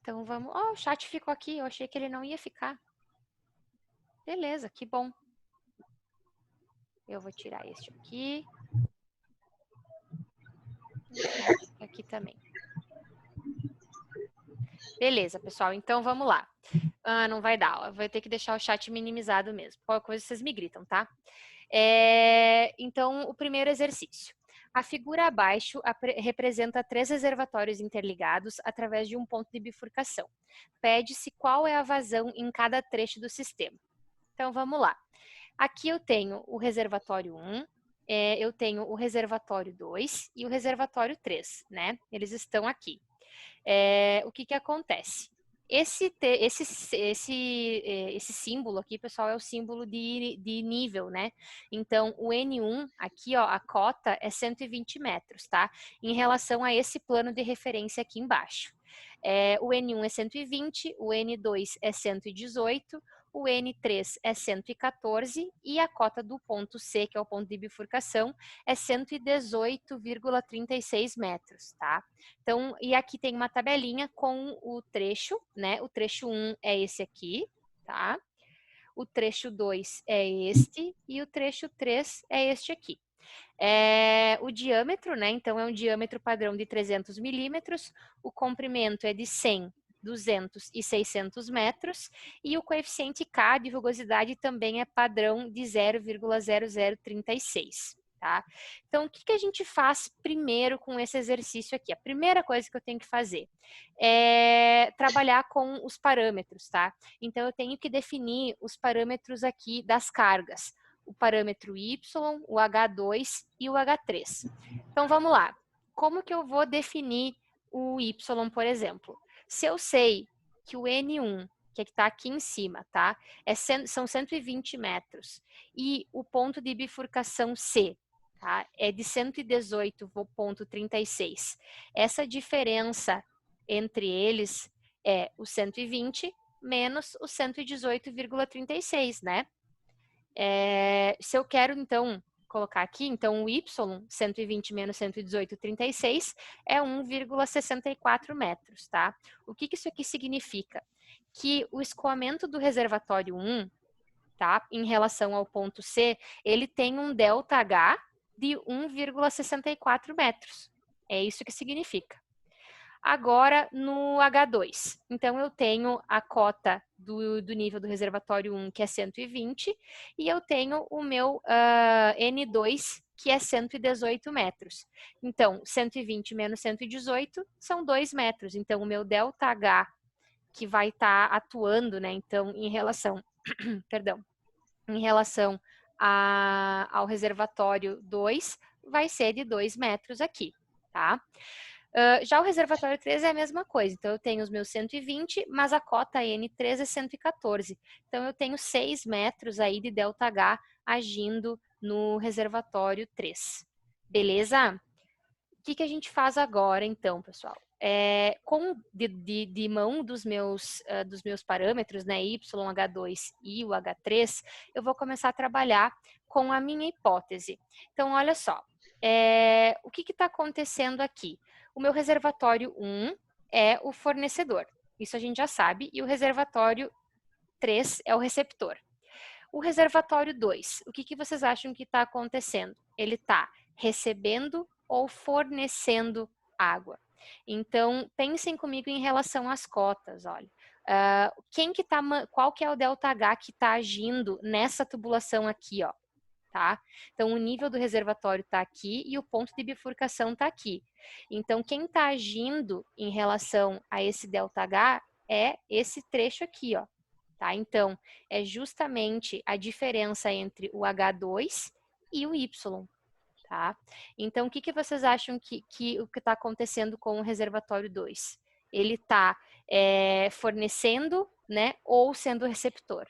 Então, vamos... Oh, o chat ficou aqui. Eu achei que ele não ia ficar. Beleza, que bom. Eu vou tirar este aqui. Aqui também. Beleza, pessoal. Então, vamos lá. Ah, não vai dar. Vai ter que deixar o chat minimizado mesmo. Qualquer coisa vocês me gritam, tá? Então, o primeiro exercício. A figura abaixo representa 3 reservatórios interligados através de um ponto de bifurcação. Pede-se qual é a vazão em cada trecho do sistema. Então, vamos lá. Aqui eu tenho o reservatório 1, eu tenho o reservatório 2 e o reservatório 3, né? Eles estão aqui. O que acontece? Esse símbolo aqui, pessoal, é o símbolo de nível, né? Então, o N1, aqui, ó, a cota é 120 metros, tá? Em relação a esse plano de referência aqui embaixo. O N1 é 120, o N2 é 118, o N3 é 114 e a cota do ponto C, que é o ponto de bifurcação, é 118,36 metros, tá? Então, e aqui tem uma tabelinha com o trecho, né? O trecho 1 é esse aqui, tá? O trecho 2 é este e o trecho 3 é este aqui. O diâmetro, né? Então, é um diâmetro padrão de 300 milímetros, o comprimento é de 100, 200 e 600 metros, e o coeficiente K de rugosidade também é padrão de 0,0036. Tá? Então, o que a gente faz primeiro com esse exercício aqui? A primeira coisa que eu tenho que fazer é trabalhar com os parâmetros, tá? Então, eu tenho que definir os parâmetros aqui das cargas. O parâmetro Y, o H2 e o H3. Então, vamos lá. Como que eu vou definir o Y, por exemplo? Se eu sei que o N1, que está aqui em cima, tá? São 120 metros. E o ponto de bifurcação C, tá? É de 118,36. Essa diferença entre eles é o 120 menos o 118,36, né? Se eu quero, então, colocar aqui, então o Y, 120 menos 118,36, é 1,64 metros, tá? O que isso aqui significa? Que o escoamento do reservatório 1, tá, em relação ao ponto C, ele tem um ΔH de 1,64 metros. É isso que significa. Agora, no H2, então eu tenho a cota do nível do reservatório 1, que é 120, e eu tenho o meu N2, que é 118 metros. Então, 120 menos 118 são 2 metros. Então, o meu ΔH, que vai estar atuando, né, então, em relação, perdão, em relação ao reservatório 2, vai ser de 2 metros aqui, tá? Já o reservatório 3 é a mesma coisa. Então, eu tenho os meus 120, mas a cota N3 é 114. Então, eu tenho 6 metros aí de ΔH agindo no reservatório 3. Beleza? O que a gente faz agora, então, pessoal? De mão dos meus parâmetros, né, Y, H2 e o H3, eu vou começar a trabalhar com a minha hipótese. Então, olha só. O que está acontecendo aqui? O meu reservatório 1 é o fornecedor. Isso a gente já sabe. E o reservatório 3 é o receptor. O reservatório 2, o que vocês acham que está acontecendo? Ele está recebendo ou fornecendo água. Então, pensem comigo em relação às cotas, olha. Qual que é o ΔH que está agindo nessa tubulação aqui, ó? Tá? Então, o nível do reservatório está aqui e o ponto de bifurcação está aqui. Então, quem está agindo em relação a esse ΔH é esse trecho aqui, ó. Tá? Então, é justamente a diferença entre o H2 e o Y. Tá? Então, o que vocês acham que o que está acontecendo com o reservatório 2? Ele está fornecendo, né, ou sendo receptor?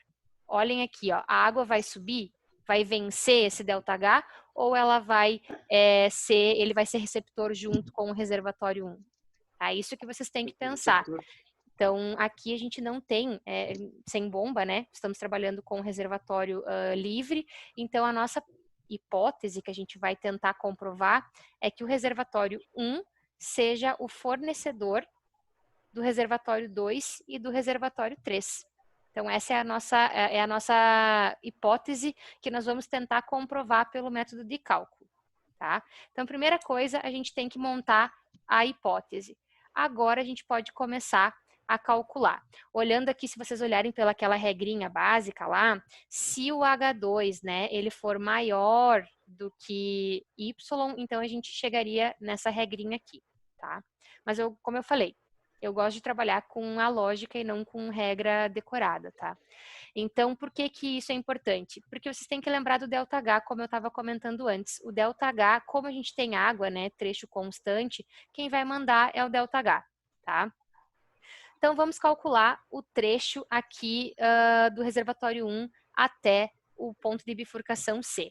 Olhem aqui, ó, a água vai subir, vai vencer esse ΔH, ou ela vai ele vai ser receptor junto com o reservatório 1? Tá? Isso que vocês têm que pensar. Então, aqui a gente não tem, sem bomba, né? Estamos trabalhando com reservatório livre. Então, a nossa hipótese que a gente vai tentar comprovar é que o reservatório 1 seja o fornecedor do reservatório 2 e do reservatório 3. Então, essa é a nossa hipótese que nós vamos tentar comprovar pelo método de cálculo. Tá? Então, primeira coisa, a gente tem que montar a hipótese. Agora, a gente pode começar a calcular. Olhando aqui, se vocês olharem pelaquela regrinha básica lá, se o H2, né, ele for maior do que Y, então a gente chegaria nessa regrinha aqui, tá? Mas como eu falei, eu gosto de trabalhar com a lógica e não com regra decorada, tá? Então, por que que isso é importante? Porque vocês têm que lembrar do ΔH, como eu estava comentando antes. O ΔH, como a gente tem água, né, trecho constante, quem vai mandar é o ΔH, tá? Então, vamos calcular o trecho aqui do reservatório 1 até o ponto de bifurcação C.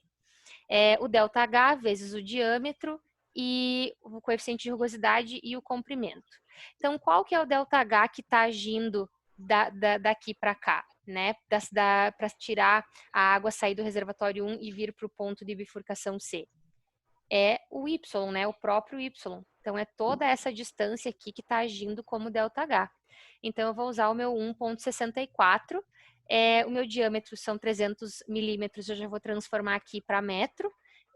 O ΔH vezes o diâmetro e o coeficiente de rugosidade e o comprimento. Então, qual que é o ΔH que está agindo daqui para cá, né? Para tirar a água, sair do reservatório 1 e vir para o ponto de bifurcação C? É o Y, né? O próprio Y. Então, é toda essa distância aqui que está agindo como ΔH. Então, eu vou usar o meu 1,64. O meu diâmetro são 300 milímetros, eu já vou transformar aqui para metro.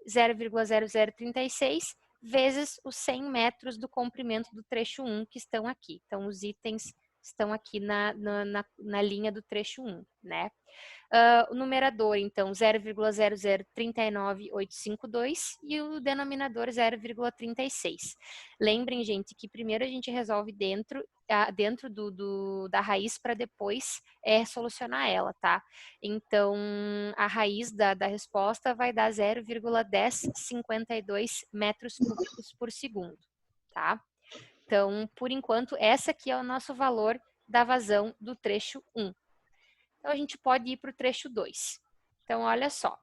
0,0036 vezes os 100 metros do comprimento do trecho 1 que estão aqui. Então, os itens estão aqui na linha do trecho 1, né? O numerador, então, 0,0039852 e o denominador 0,36. Lembrem, gente, que primeiro a gente resolve dentro da raiz para depois solucionar ela, tá? Então, a raiz da resposta vai dar 0,1052 metros cúbicos por segundo, tá? Então, por enquanto, essa aqui é o nosso valor da vazão do trecho 1. Então, a gente pode ir para o trecho 2. Então, olha só.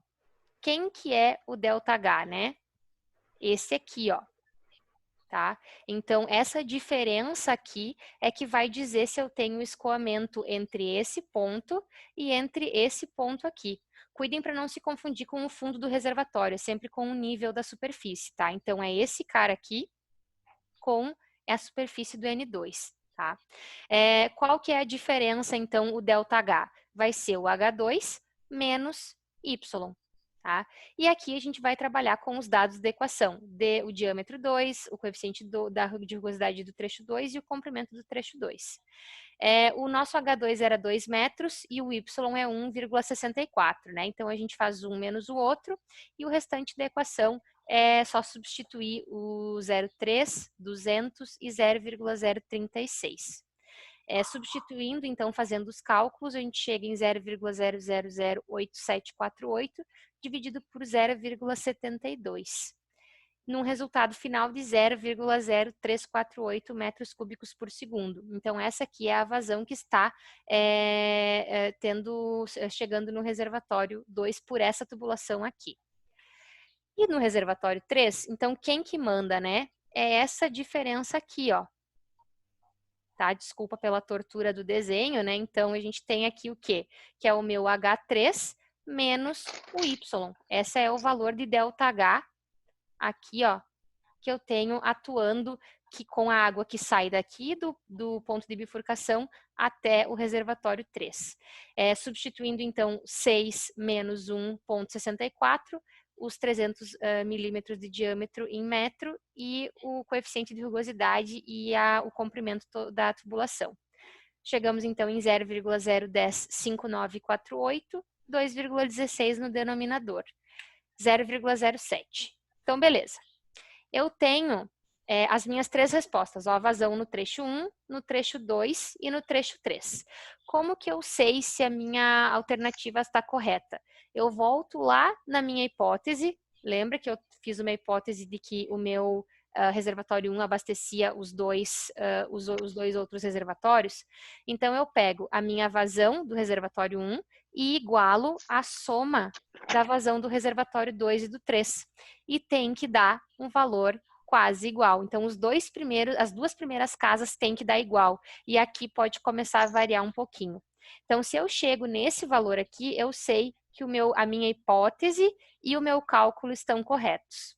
Quem que é o ΔH, né? Esse aqui, ó. Tá? Então, essa diferença aqui é que vai dizer se eu tenho escoamento entre esse ponto e entre esse ponto aqui. Cuidem para não se confundir com o fundo do reservatório, é sempre com o nível da superfície, tá? Então, é esse cara aqui com a superfície do N2, tá? Qual que é a diferença, então, o ΔH? Vai ser o H2 menos Y, tá? E aqui a gente vai trabalhar com os dados da equação, o diâmetro 2, o coeficiente de rugosidade do trecho 2 e o comprimento do trecho 2. O nosso H2 era 2 metros e o Y é 1,64, né? Então, a gente faz um menos o outro e o restante da equação é só substituir o 0,3, 200 e 0,036. Substituindo, então, fazendo os cálculos, a gente chega em 0,0008748 dividido por 0,72. Num resultado final de 0,0348 metros cúbicos por segundo. Então, essa aqui é a vazão que está chegando no reservatório 2 por essa tubulação aqui. E no reservatório 3, então, quem que manda, né? É essa diferença aqui, ó. Tá? Desculpa pela tortura do desenho, né? Então, a gente tem aqui o quê? Que é o meu H3 menos o Y. Esse é o valor de ΔH aqui, ó, que eu tenho atuando com a água que sai daqui do ponto de bifurcação até o reservatório 3. Substituindo, então, 6 menos 1,64, os 300 milímetros de diâmetro em metro e o coeficiente de rugosidade e o comprimento da tubulação. Chegamos, então, em 0,0105948, 2,16 no denominador, 0,07. Então, beleza. Eu tenho as minhas três respostas, ó, a vazão no trecho 1, no trecho 2 e no trecho 3. Como que eu sei se a minha alternativa está correta? Eu volto lá na minha hipótese, lembra que eu fiz uma hipótese de que o meu reservatório 1 abastecia os dois outros reservatórios? Então, eu pego a minha vazão do reservatório 1 e igualo a soma da vazão do reservatório 2 e do 3. E tem que dar um valor quase igual. Então, as duas primeiras casas têm que dar igual. E aqui pode começar a variar um pouquinho. Então, se eu chego nesse valor aqui, eu sei que a minha hipótese e o meu cálculo estão corretos.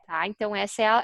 Tá? Então, essa é